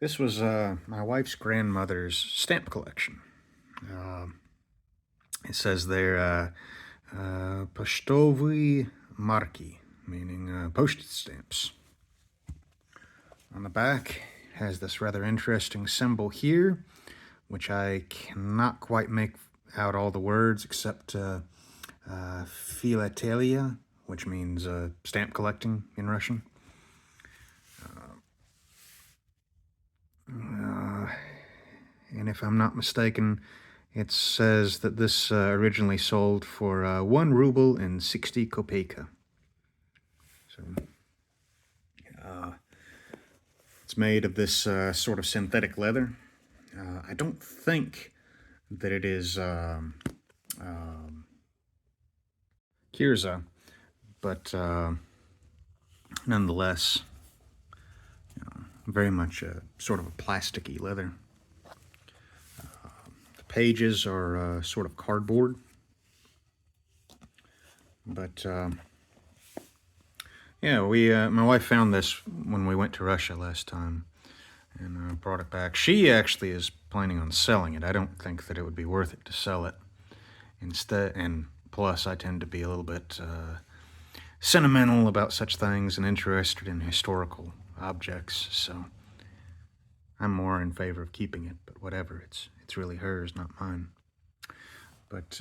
This was my wife's grandmother's stamp collection. Uh, it says there, pocztowe marki, meaning postage stamps. On the back has this rather interesting symbol here, which I cannot quite make out all the words except filatelia, which means stamp collecting in Russian. And if I'm not mistaken, it says that this originally sold for 1 ruble and 60 kopeka. So it's made of this sort of synthetic leather. I don't think that it is Kirza, but nonetheless, very much a sort of a plasticky leather. The pages are sort of cardboard, but yeah, my wife found this when we went to Russia last time and brought it back. She actually is planning on selling it. I don't think that it would be worth it to sell it. Instead, and plus, I tend to be a little bit sentimental about such things and interested in historical objects, so I'm more in favor of keeping it. But whatever, it's really hers, not mine. But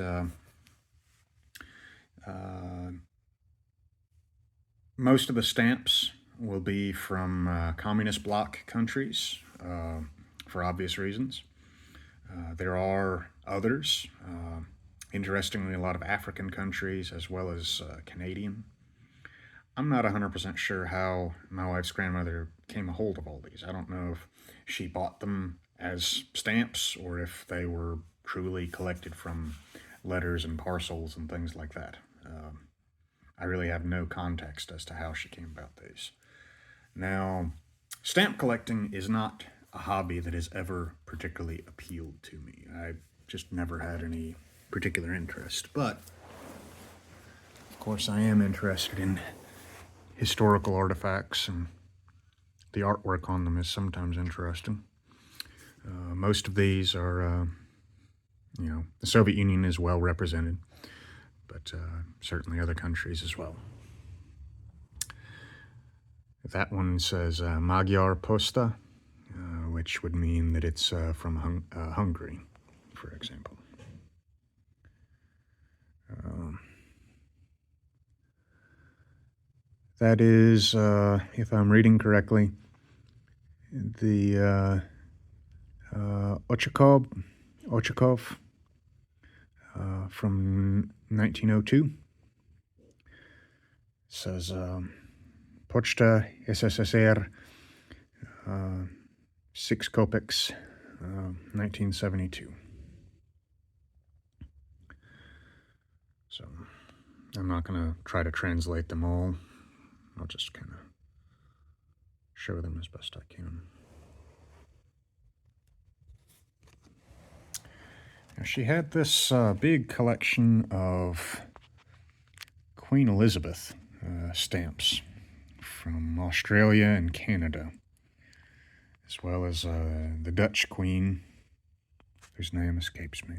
most of the stamps will be from communist bloc countries for obvious reasons. There are others, interestingly, a lot of African countries as well as Canadian. I'm not 100% sure how my wife's grandmother came a hold of all these. I don't know if she bought them as stamps or if they were truly collected from letters and parcels and things like that. I really have no context as to how she came about these. Now, stamp collecting is not a hobby that has ever particularly appealed to me. I just never had any particular interest. But, of course, I am interested in historical artifacts, and the artwork on them is sometimes interesting. Most of these are, the Soviet Union is well represented, but certainly other countries as well. That one says Magyar Posta, which would mean that it's from Hungary, for example. That is, if I'm reading correctly, the Ochakov from 1902. It says Poczta SSSR, 6 kopecks, 1972. So I'm not going to try to translate them all. I'll just kind of show them as best I can. Now, she had this big collection of Queen Elizabeth stamps from Australia and Canada, as well as the Dutch Queen, whose name escapes me.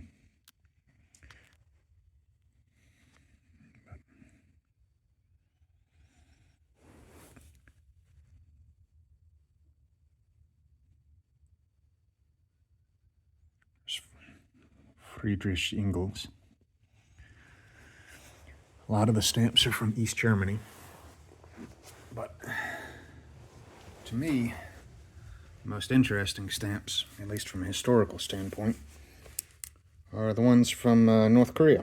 Friedrich Engels. A lot of the stamps are from East Germany, but to me, the most interesting stamps, at least from a historical standpoint, are the ones from North Korea.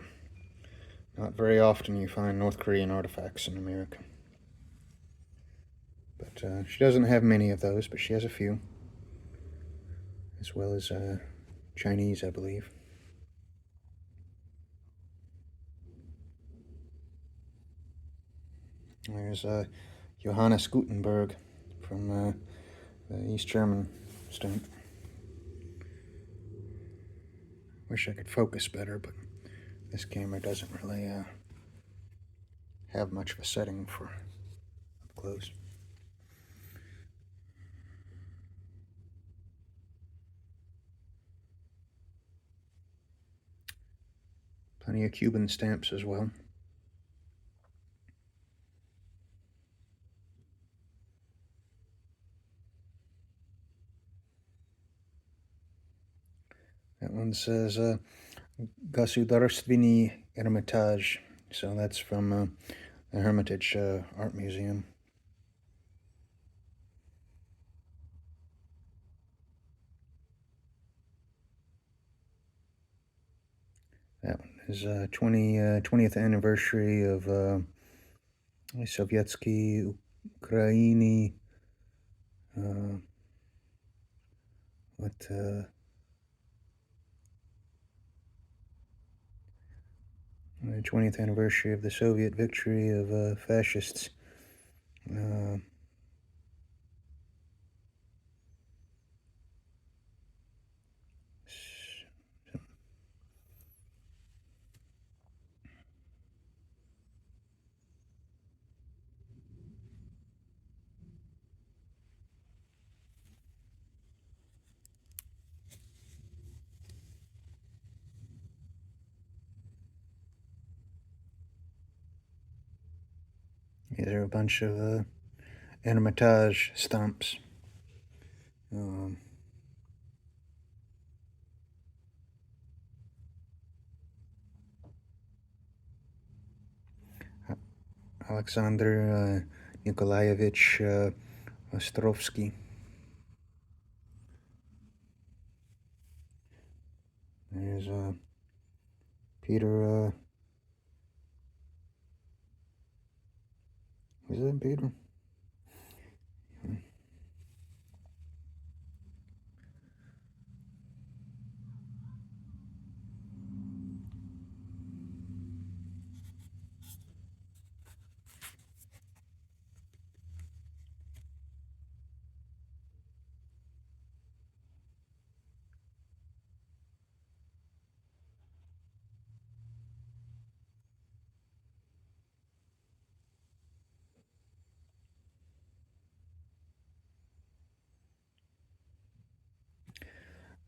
Not very often you find North Korean artifacts in America. But she doesn't have many of those, but she has a few, as well as Chinese, I believe. There's Johannes Gutenberg from the East German stamp. Wish I could focus better, but this camera doesn't really have much of a setting for up close. Plenty of Cuban stamps as well. That one says Государственный Hermitage. So that's from the Hermitage Art Museum. That one is 20th anniversary of Sovietsky Ukraini. What? 20th anniversary of the Soviet victory of fascists. These are a bunch of Hermitage stamps. Alexander Nikolaevich Ostrovsky. There's Peter. Is that Peter?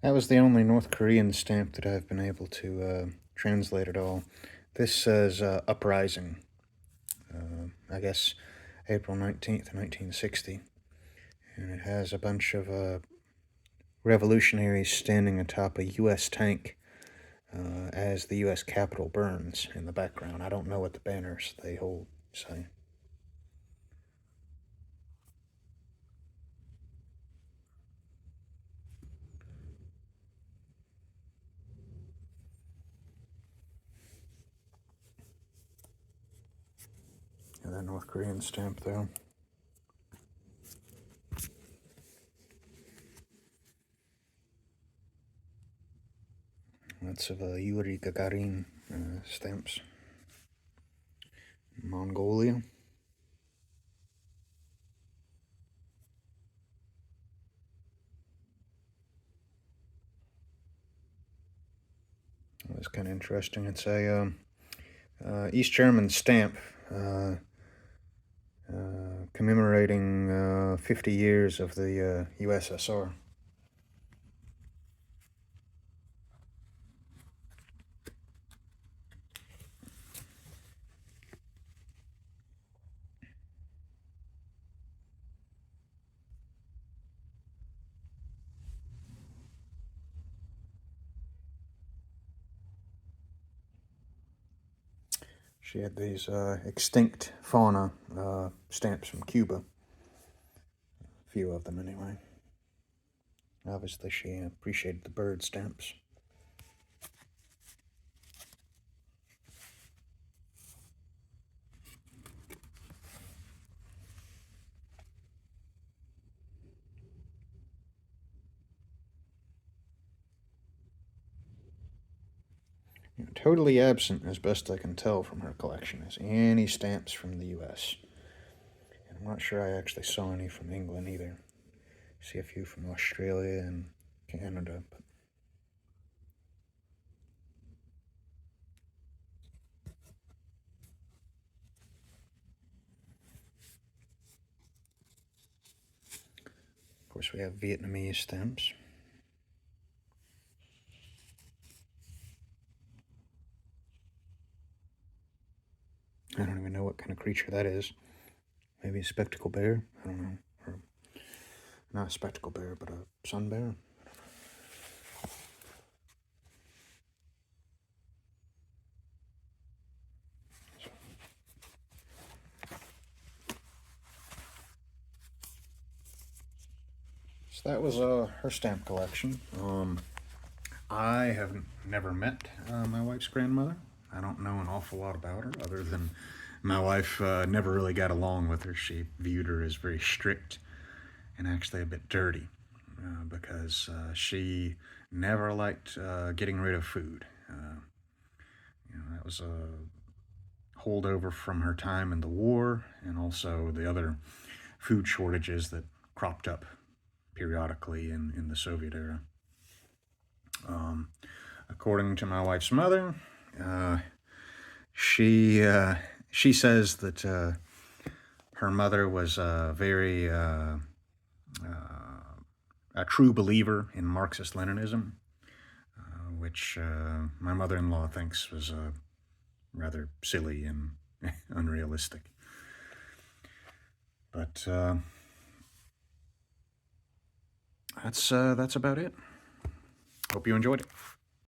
That was the only North Korean stamp that I've been able to translate at all. This says Uprising. I guess April 19th, 1960. And it has a bunch of revolutionaries standing atop a U.S. tank as the U.S. Capitol burns in the background. I don't know what the banners they hold say. And that North Korean stamp, though. Lots of Yuri Gagarin stamps. Mongolia. That's kind of interesting. It's a East German stamp commemorating 50 years of the USSR. She had these extinct fauna stamps from Cuba. A few of them, anyway. Obviously, she appreciated the bird stamps. Totally absent, as best I can tell from her collection, is any stamps from the U.S. And I'm not sure I actually saw any from England either. See a few from Australia and Canada, but of course we have Vietnamese stamps. what kind of creature that is. Maybe a spectacle bear? I don't know. Or not a spectacle bear, but a sun bear? So that was her stamp collection. I have never met my wife's grandmother. I don't know an awful lot about her, other than my wife never really got along with her. She viewed her as very strict and actually a bit dirty because she never liked getting rid of food. That was a holdover from her time in the war, and also the other food shortages that cropped up periodically in the Soviet era. According to my wife's mother, uh, she she says that her mother was a true believer in Marxist Leninism, which my mother-in-law thinks was rather silly and unrealistic. But that's about it. Hope you enjoyed it.